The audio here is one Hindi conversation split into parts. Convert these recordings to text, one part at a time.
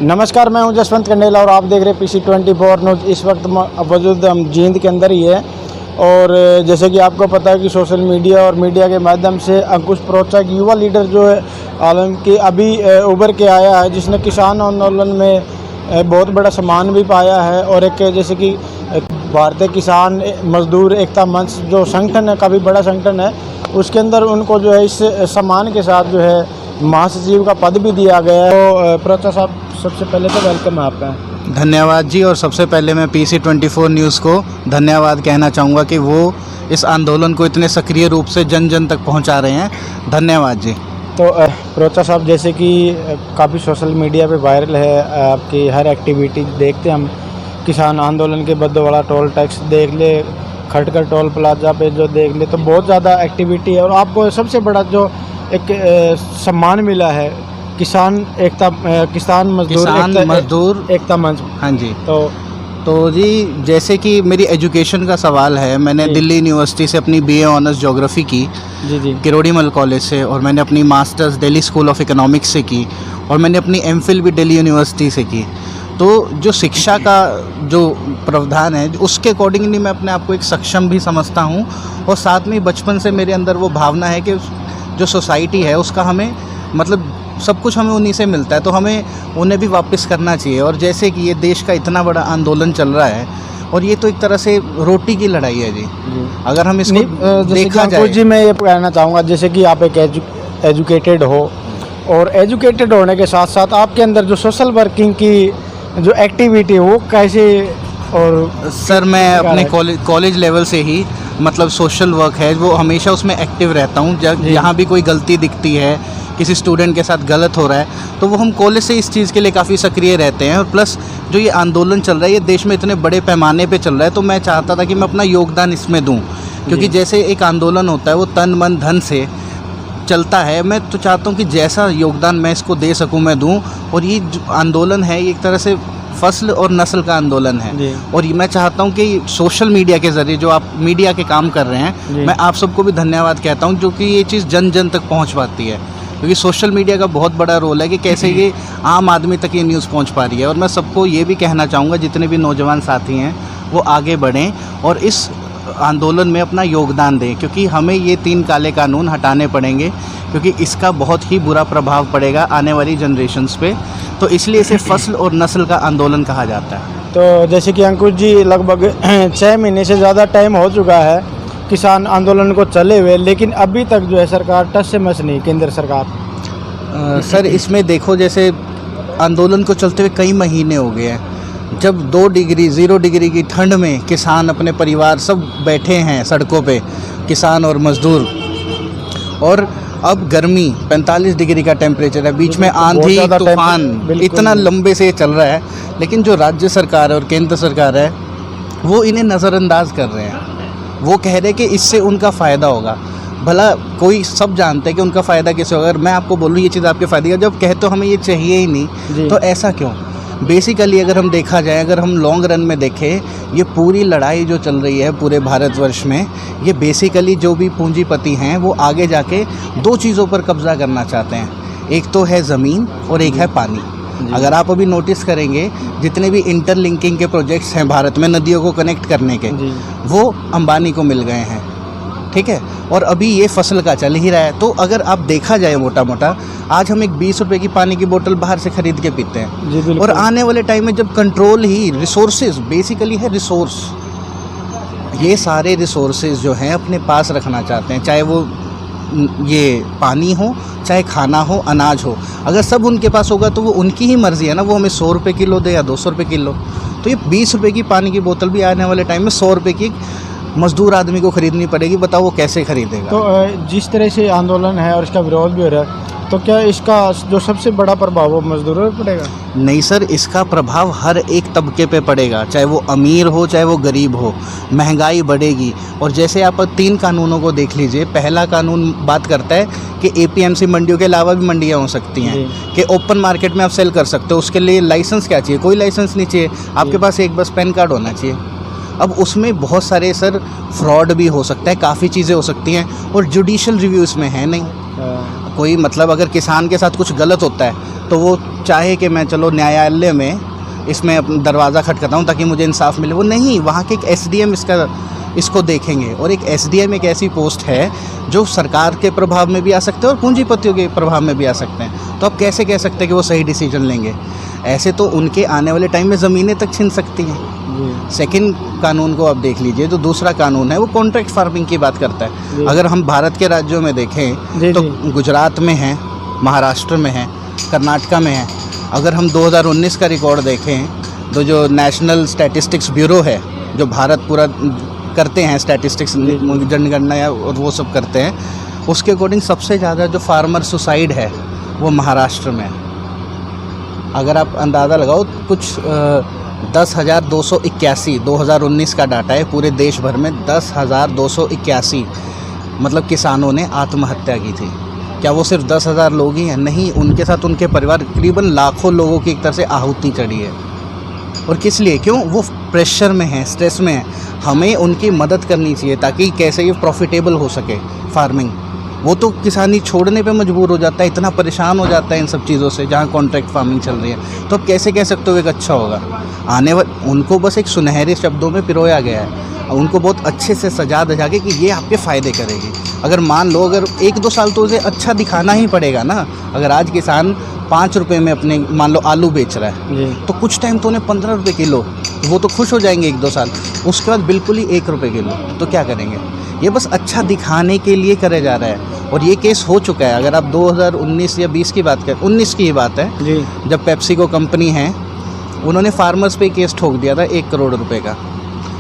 नमस्कार, मैं हूं जसवंत कंडेला और आप देख रहे हैं PC24 न्यूज़। इस वक्त मौजूद हम जींद के अंदर ही है और जैसे कि आपको पता है कि सोशल मीडिया और मीडिया के माध्यम से अंकुश प्रोचा एक युवा लीडर जो है आलम की अभी उभर के आया है, जिसने किसान आंदोलन में बहुत बड़ा सम्मान भी पाया है। और एक जैसे कि भारतीय किसान मजदूर एकता मंच जो संगठन है, काफ़ी बड़ा संगठन है, उसके अंदर उनको जो है इस सम्मान के साथ जो है महासचिव का पद भी दिया गया है। तो प्रोचा साहब, सबसे पहले तो वेलकम है आपका। धन्यवाद जी। और सबसे पहले मैं PC24 न्यूज़ को धन्यवाद कहना चाहूँगा कि वो इस आंदोलन को इतने सक्रिय रूप से जन जन तक पहुँचा रहे हैं। धन्यवाद जी। तो प्रोचा साहब, जैसे कि काफ़ी सोशल मीडिया पे वायरल है आपकी हर एक्टिविटी देखते हम, किसान आंदोलन के बदौला टोल टैक्स देख ले, खटकर टोल प्लाजा पे जो देख ले, तो बहुत ज़्यादा एक्टिविटी है। और आपको सबसे बड़ा जो एक सम्मान मिला है किसान मजदूर एकता मंच। हाँ जी। तो जी, जैसे कि मेरी एजुकेशन का सवाल है, मैंने दिल्ली यूनिवर्सिटी से अपनी BA ऑनर्स ज्योग्राफी की जी किरोड़ीमल कॉलेज से, और मैंने अपनी masters Delhi school of economics से की, और मैंने अपनी MPhil भी दिल्ली यूनिवर्सिटी से की। तो जो शिक्षा का जो प्रावधान है, उसके अकॉर्डिंगली मैं अपने आप को एक सक्षम भी समझता हूँ, और साथ में बचपन से मेरे अंदर वो भावना है कि जो सोसाइटी है उसका हमें मतलब सब कुछ हमें उन्हीं से मिलता है, तो हमें उन्हें भी वापस करना चाहिए। और जैसे कि ये देश का इतना बड़ा आंदोलन चल रहा है, और ये तो एक तरह से रोटी की लड़ाई है जी। अगर हम इसको देखा जाए जी, मैं ये कहना चाहूँगा, जैसे कि आप एक एजुकेटेड हो, और एजुकेटेड होने के साथ साथ आपके अंदर जो सोशल वर्किंग की जो एक्टिविटी है वो कैसे। और सर, मैं अपने कॉलेज लेवल से ही मतलब सोशल वर्क है वो हमेशा उसमें एक्टिव रहता हूँ। जहाँ भी कोई गलती दिखती है, किसी स्टूडेंट के साथ गलत हो रहा है, तो वो हम कॉलेज से इस चीज़ के लिए काफ़ी सक्रिय रहते हैं। और प्लस जो ये आंदोलन चल रहा है, ये देश में इतने बड़े पैमाने पे चल रहा है, तो मैं चाहता था कि मैं अपना योगदान इसमें दूँ, क्योंकि जैसे एक आंदोलन होता है वो तन मन धन से चलता है। मैं तो चाहता हूँ कि जैसा योगदान मैं इसको दे सकूँ मैं दूँ। और ये जो आंदोलन है, ये एक तरह से फसल और नस्ल का आंदोलन है। और मैं चाहता हूँ कि सोशल मीडिया के ज़रिए जो आप मीडिया के काम कर रहे हैं, मैं आप सबको भी धन्यवाद कहता हूँ, जो कि ये चीज़ जन जन तक पहुँच पाती है, क्योंकि सोशल मीडिया का बहुत बड़ा रोल है कि कैसे ये आम आदमी तक ये न्यूज़ पहुँच पा रही है। और मैं सबको ये भी कहना चाहूँगा, जितने भी नौजवान साथी हैं वो आगे बढ़ें और इस आंदोलन में अपना योगदान दें, क्योंकि हमें ये 3 काले कानून हटाने पड़ेंगे, क्योंकि इसका बहुत ही बुरा प्रभाव पड़ेगा आने वाली जनरेशन्स पे। तो इसलिए इसे फसल और नस्ल का आंदोलन कहा जाता है। तो जैसे कि अंकुश जी, लगभग 6 महीने से ज़्यादा टाइम हो चुका है किसान आंदोलन को चले हुए, लेकिन अभी तक जो है सरकार टस से मस नहीं, केंद्र सरकार। सर, इसमें देखो, जैसे आंदोलन को चलते हुए कई महीने हो गए हैं। जब 2 डिग्री 0 डिग्री की ठंड में किसान अपने परिवार सब बैठे हैं सड़कों पे, किसान और मजदूर, और अब गर्मी 45 डिग्री का टेम्परेचर है, बीच में आंधी तूफान इतना लंबे से चल रहा है, लेकिन जो राज्य सरकार है और केंद्र सरकार है वो इन्हें नज़रअंदाज कर रहे हैं। वो कह रहे हैं कि इससे उनका फ़ायदा होगा। भला कोई सब जानते हैं कि उनका फ़ायदा कैसे होगा। अगर मैं आपको बोलूँ ये चीज़ आपके फ़ायदे का, जब कहते हो हमें ये चाहिए ही नहीं, तो ऐसा क्यों? बेसिकली अगर हम देखा जाए, अगर हम लॉन्ग रन में देखें, ये पूरी लड़ाई जो चल रही है पूरे भारतवर्ष में, ये बेसिकली जो भी पूंजीपति हैं वो आगे जाके 2 चीज़ों पर कब्ज़ा करना चाहते हैं। एक तो है ज़मीन और एक है पानी। अगर आप अभी नोटिस करेंगे, जितने भी इंटरलिंकिंग के प्रोजेक्ट्स हैं भारत में नदियों को कनेक्ट करने के, वो अंबानी को मिल गए हैं, ठीक है। और अभी ये फसल का चल ही रहा है। तो अगर आप देखा जाए मोटा मोटा, आज हम एक 20 रुपए की पानी की बोतल बाहर से ख़रीद के पीते हैं, और आने वाले टाइम में जब कंट्रोल ही रिसोर्सेज बेसिकली है, रिसोर्स, ये सारे रिसोर्सेज जो हैं अपने पास रखना चाहते हैं, चाहे वो ये पानी हो, चाहे खाना हो, अनाज हो। अगर सब उनके पास होगा तो वो उनकी ही मर्ज़ी है ना, वो हमें 100 रुपये किलो दे या 200 रुपये किलो। तो ये 20 रुपये की पानी की बोतल भी आने वाले टाइम में 100 रुपये की मज़दूर आदमी को ख़रीदनी पड़ेगी। बताओ वो कैसे ख़रीदेगा? तो जिस तरह से आंदोलन है और इसका विरोध भी हो रहा है, तो क्या इसका जो सबसे बड़ा प्रभाव वो मजदूरों पर पड़ेगा? नहीं सर, इसका प्रभाव हर एक तबके पे पड़ेगा, चाहे वो अमीर हो चाहे वो गरीब हो। महंगाई बढ़ेगी। और जैसे आप 3 कानूनों को देख लीजिए। पहला कानून बात करता है कि APMC मंडियों के अलावा भी मंडियाँ हो सकती हैं, कि ओपन मार्केट में आप सेल कर सकते हो। उसके लिए लाइसेंस क्या चाहिए? कोई लाइसेंस नहीं चाहिए, आपके पास एक बस पैन कार्ड होना चाहिए। अब उसमें बहुत सारे सर फ्रॉड भी हो सकता है, काफ़ी चीज़ें हो सकती हैं, और जुडिशल रिव्यू इसमें है नहीं। कोई मतलब अगर किसान के साथ कुछ गलत होता है तो वो चाहे कि मैं चलो न्यायालय में इसमें अपना दरवाज़ा खटखटाऊँ ताकि मुझे इंसाफ मिले, वो नहीं, वहाँ के एक एसडीएम इसको देखेंगे। और एक एसडीएम एक ऐसी पोस्ट है जो सरकार के प्रभाव में भी आ सकते हैं और पूंजीपतियों के प्रभाव में भी आ सकते हैं। तो आप कैसे कह सकते हैं कि वो सही डिसीजन लेंगे? ऐसे तो उनके आने वाले टाइम में ज़मीनें तक छिन सकती हैं। सेकंड कानून को आप देख लीजिए, जो दूसरा कानून है वो कॉन्ट्रैक्ट फार्मिंग की बात करता है। अगर हम भारत के राज्यों में देखें तो गुजरात में है, महाराष्ट्र में है, कर्नाटका में है। अगर हम 2019 का रिकॉर्ड देखें तो जो नेशनल स्टैटिस्टिक्स ब्यूरो है, जो भारत पूरा करते हैं स्टैटिस्टिक्स जनगणना या और वो सब करते हैं, उसके अकॉर्डिंग सबसे ज़्यादा जो फार्मर सुसाइड है वो महाराष्ट्र में है। अगर आप अंदाज़ा लगाओ, कुछ 10,281 2019 का डाटा है, पूरे देश भर में 10,281 मतलब किसानों ने आत्महत्या की थी। क्या वो सिर्फ 10,000 लोग ही हैं? नहीं, उनके साथ उनके परिवार, करीबन लाखों लोगों की एक तरह से आहुति चढ़ी है। और किस लिए? क्यों? वो प्रेशर में है, स्ट्रेस में है। हमें उनकी मदद करनी चाहिए ताकि कैसे ये प्रॉफिटेबल हो सके फार्मिंग। वो तो किसानी छोड़ने पे मजबूर हो जाता है, इतना परेशान हो जाता है इन सब चीज़ों से, जहाँ कॉन्ट्रैक्ट फार्मिंग चल रही है। तो अब कैसे कह सकते हो एक अच्छा होगा? आने वाले उनको बस एक सुनहरे शब्दों में पिरोया गया है, उनको बहुत अच्छे से सजा धजा के कि ये आपके फ़ायदे करेगी। अगर मान लो अगर 1-2 साल तो उसे अच्छा दिखाना ही पड़ेगा ना। अगर आज किसान 5 रुपये में अपने मान लो आलू बेच रहा है तो कुछ टाइम तो उन्हें 15 रुपये किलो, वो तो खुश हो जाएंगे 1-2 साल। उसके बाद बिल्कुल ही 1 रुपये किलो, तो क्या करेंगे? ये बस अच्छा दिखाने के लिए करे जा रहा है। और ये केस हो चुका है। अगर आप 2019 या 20 की बात करें, 19 की ही बात है जी, जब पेप्सिको कंपनी है, उन्होंने फार्मर्स पे केस ठोक दिया था 1 करोड़ रुपए का,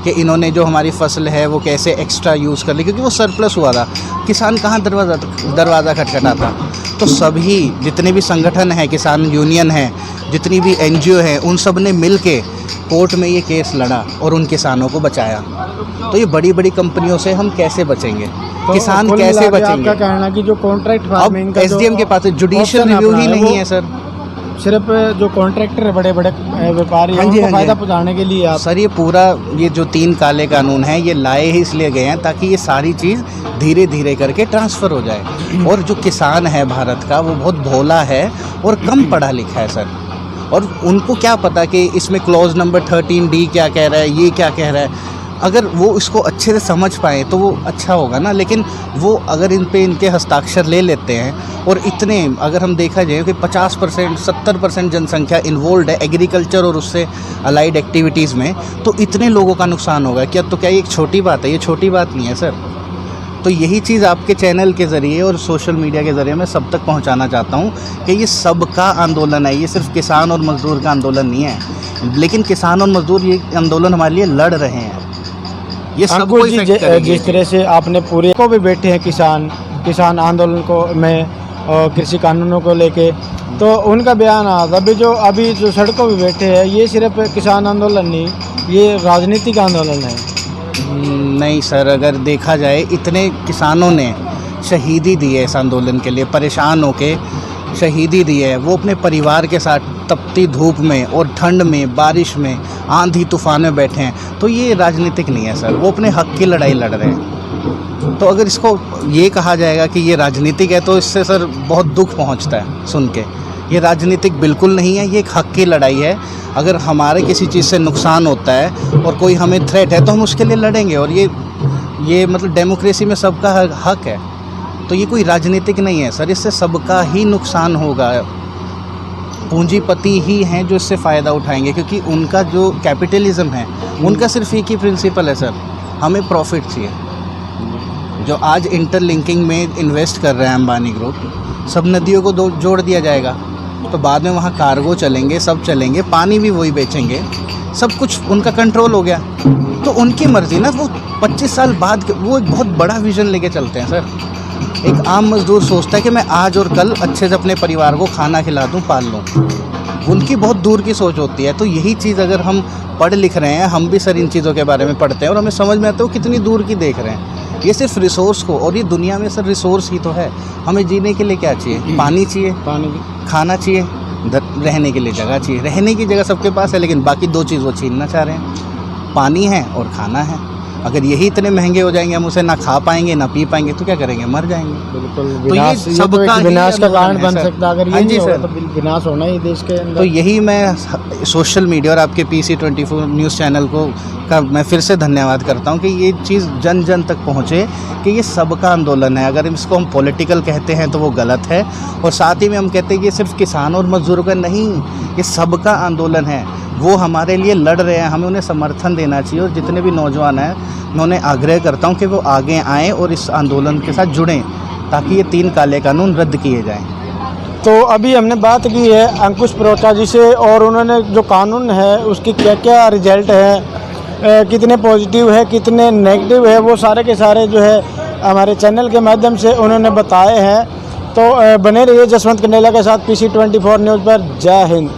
कि इन्होंने जो हमारी फसल है वो कैसे एक्स्ट्रा यूज़ कर ली, क्योंकि वो सरप्लस हुआ था। किसान कहाँ दरवाज़ा खटखटाता? तो सभी जितने भी संगठन हैं, किसान यूनियन है, जितनी भी एनजीओ है, उन सब ने मिल के कोर्ट में ये केस लड़ा और उन किसानों को बचाया। तो ये बड़ी बड़ी कंपनियों से हम कैसे बचेंगे? तो किसान कैसे बचेंगे? आपका कहना कि जो कॉन्ट्रैक्ट फार्मिंग का एसडीएम के पास जुडिशियल रिव्यू ही नहीं है सर। सिर्फ जो कॉन्ट्रैक्टर है, बड़े बड़े व्यापारी हैं, उनको फ़ायदा पहुंचाने के लिए आप सर ये जो 3 काले कानून हैं ये लाए ही इसलिए गए हैं ताकि ये सारी चीज़ धीरे धीरे करके ट्रांसफ़र हो जाए। और जो किसान है भारत का वो बहुत भोला है और कम पढ़ा लिखा है सर। और उनको क्या पता कि इसमें क्लॉज नंबर 13D क्या कह रहा है, ये क्या कह रहा है। अगर वो इसको अच्छे से समझ पाएँ तो वो अच्छा होगा ना। लेकिन वो अगर इन पे इनके हस्ताक्षर ले लेते हैं, और इतने अगर हम देखा जाए कि 50% 70% जनसंख्या इन्वॉल्व है एग्रीकल्चर और उससे अलाइड एक्टिविटीज़ में, तो इतने लोगों का नुकसान होगा क्या? तो क्या ये एक छोटी बात है? ये छोटी बात नहीं है सर। तो यही चीज़ आपके चैनल के ज़रिए और सोशल मीडिया के ज़रिए मैं सब तक पहुंचाना चाहता हूं कि ये सबका आंदोलन है, ये सिर्फ किसान और मज़दूर का आंदोलन नहीं है। लेकिन किसान और मज़दूर ये आंदोलन हमारे लिए लड़ रहे हैं। ये सब जिस तरह से आपने पूरे को भी बैठे हैं किसान आंदोलन को में और कृषि कानूनों को लेके, तो उनका बयान आता अभी जो सड़कों पे बैठे हैं, ये सिर्फ किसान आंदोलन नहीं, ये राजनीतिक आंदोलन है। नहीं सर, अगर देखा जाए इतने किसानों ने शहीदी दी है इस आंदोलन के लिए, परेशान होके शहीदी दी है। वो अपने परिवार के साथ तपती धूप में और ठंड में, बारिश में, आंधी तूफान में बैठे हैं, तो ये राजनीतिक नहीं है सर। वो अपने हक की लड़ाई लड़ रहे हैं। तो अगर इसको ये कहा जाएगा कि ये राजनीतिक है तो इससे सर बहुत दुख पहुंचता है सुन के। ये राजनीतिक बिल्कुल नहीं है, ये एक हक की लड़ाई है। अगर हमारे किसी चीज़ से नुकसान होता है और कोई हमें थ्रेट है तो हम उसके लिए लड़ेंगे। और ये मतलब डेमोक्रेसी में सबका हक है। तो ये कोई राजनीतिक नहीं है सर, इससे सबका ही नुकसान होगा। पूंजीपति ही हैं जो इससे फ़ायदा उठाएंगे, क्योंकि उनका जो कैपिटलिज्म है उनका सिर्फ एक ही प्रिंसिपल है सर, हमें प्रॉफिट चाहिए। जो आज इंटरलिंकिंग में इन्वेस्ट कर रहे हैं अंबानी ग्रुप, सब नदियों को जोड़ दिया जाएगा तो बाद में वहाँ कार्गो चलेंगे, सब चलेंगे, पानी भी वही बेचेंगे, सब कुछ उनका कंट्रोल हो गया। तो उनकी मर्ज़ी ना, वो 25 साल बाद वो एक बहुत बड़ा विज़न लेके चलते हैं सर। एक आम मज़दूर सोचता है कि मैं आज और कल अच्छे से अपने परिवार को खाना खिला दूँ, पाल लूँ। उनकी बहुत दूर की सोच होती है। तो यही चीज़ अगर हम पढ़ लिख रहे हैं, हम भी सर इन चीज़ों के बारे में पढ़ते हैं और हमें समझ में आता है वो कितनी दूर की देख रहे हैं। ये सिर्फ रिसोर्स को, और ये दुनिया में सर रिसोर्स ही तो है। हमें जीने के लिए क्या चाहिए? पानी चाहिए, खाना चाहिए, रहने के लिए जगह चाहिए। रहने की जगह सबके पास है, लेकिन बाकी 2 चीज़ वो छीनना चाह रहे हैं, पानी है और खाना है। अगर यही इतने महंगे हो जाएंगे, हम उसे ना खा पाएंगे ना पी पाएंगे, तो क्या करेंगे, मर जाएंगे। बिल्कुल तो ये विनाश, ये तो सबका एक ही विनाश का आंदोलन कारण है, बन सर। सकता है। अगर हाँ ये जी, नहीं होगा सर। तो विनाश होना ही देश के अंदर। तो यही मैं सोशल मीडिया और आपके PC24 न्यूज़ चैनल को का मैं फिर से धन्यवाद करता हूँ कि ये चीज़ जन जन तक पहुँचे कि ये सबका आंदोलन है। अगर इसको हम पॉलिटिकल कहते हैं तो वो गलत है, और साथ ही में हम कहते हैं कि ये सिर्फ किसानों और मजदूरों का नहीं, ये सबका आंदोलन है। वो हमारे लिए लड़ रहे हैं, हमें उन्हें समर्थन देना चाहिए। और जितने भी नौजवान हैं, मैं उन्हें आग्रह करता हूँ कि वो आगे आएँ और इस आंदोलन के साथ जुड़ें, ताकि ये 3 काले कानून रद्द किए जाएँ। तो अभी हमने बात की है अंकुश प्रोचा जी से, और उन्होंने जो कानून है उसकी क्या क्या रिजल्ट है, कितने पॉजिटिव है कितने नेगेटिव है, वो सारे के सारे जो है हमारे चैनल के माध्यम से उन्होंने बताए हैं। तो बने रहिए जसवंत कंडेला के साथ PC24 न्यूज़ पर। जय हिंद।